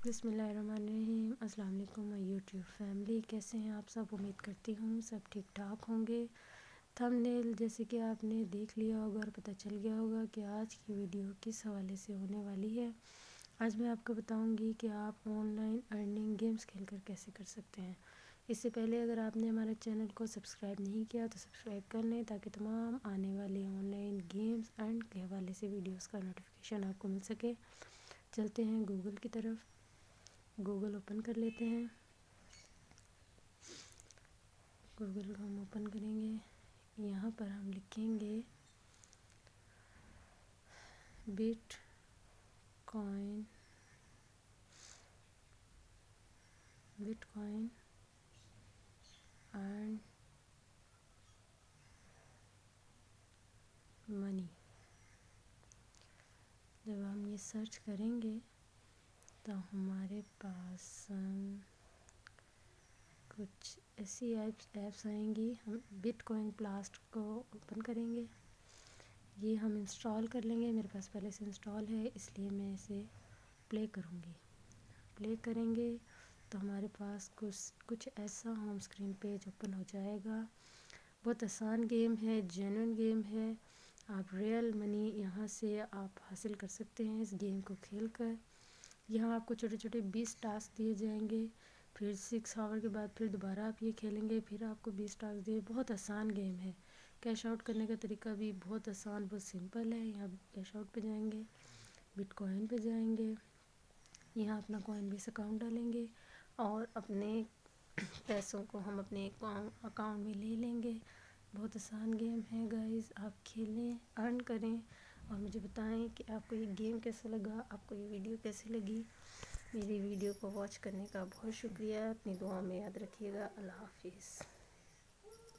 بسم اللہ الرحمن الرحیم۔ السلام علیکم مائی یوٹیوب فیملی، کیسے ہیں آپ سب؟ امید کرتی ہوں سب ٹھیک ٹھاک ہوں گے۔ تھمبنیل جیسے کہ آپ نے دیکھ لیا ہوگا اور پتہ چل گیا ہوگا کہ آج کی ویڈیو کس حوالے سے ہونے والی ہے۔ آج میں آپ کو بتاؤں گی کہ آپ آن لائن ارننگ گیمز کھیل کر کیسے کر سکتے ہیں۔ اس سے پہلے اگر آپ نے ہمارے چینل کو سبسکرائب نہیں کیا تو سبسکرائب کر لیں تاکہ تمام آنے والے آن لائن گیمز ارن کے حوالے سے ویڈیوز کا نوٹیفیکیشن آپ کو مل سکے۔ چلتے ہیں گوگل کی طرف۔ گوگل اوپن کر لیتے ہیں۔ گوگل کو ہم اوپن کریں گے، یہاں پر ہم لکھیں گے بٹ کوائن ارن منی۔ جب ہم یہ سرچ کریں گے تو ہمارے پاس کچھ ایسی ایپس آئیں گی۔ ہم بٹ کوائن پلاسٹ کو اوپن کریں گے، یہ ہم انسٹال کر لیں گے۔ میرے پاس پہلے سے انسٹال ہے اس لیے میں اسے پلے کروں گی۔ پلے کریں گے تو ہمارے پاس کچھ ایسا ہوم اسکرین پیج اوپن ہو جائے گا۔ بہت آسان گیم ہے، جینوئن گیم ہے۔ آپ ریئل منی یہاں سے آپ حاصل کر سکتے ہیں اس گیم کو کھیل کر۔ یہاں آپ کو چھوٹے چھوٹے 20 ٹاسک دیے جائیں گے، پھر 6 آور کے بعد پھر دوبارہ آپ یہ کھیلیں گے، پھر آپ کو 20 ٹاسک دیے۔ بہت آسان گیم ہے۔ کیش آؤٹ کرنے کا طریقہ بھی بہت آسان، بہت سمپل ہے۔ یہاں کیش آؤٹ پہ جائیں گے، بٹ کوائن پہ جائیں گے، یہاں اپنا کوائن بیس اکاؤنٹ ڈالیں گے اور اپنے پیسوں کو ہم اپنے اکاؤنٹ میں لے لیں گے۔ بہت آسان گیم ہے گائز، آپ کھیلیں، ارن کریں اور مجھے بتائیں کہ آپ کو یہ گیم کیسا لگا، آپ کو یہ ویڈیو کیسی لگی۔ میری ویڈیو کو واچ کرنے کا بہت شکریہ، اپنی دعاؤں میں یاد رکھیے گا۔ اللہ حافظ۔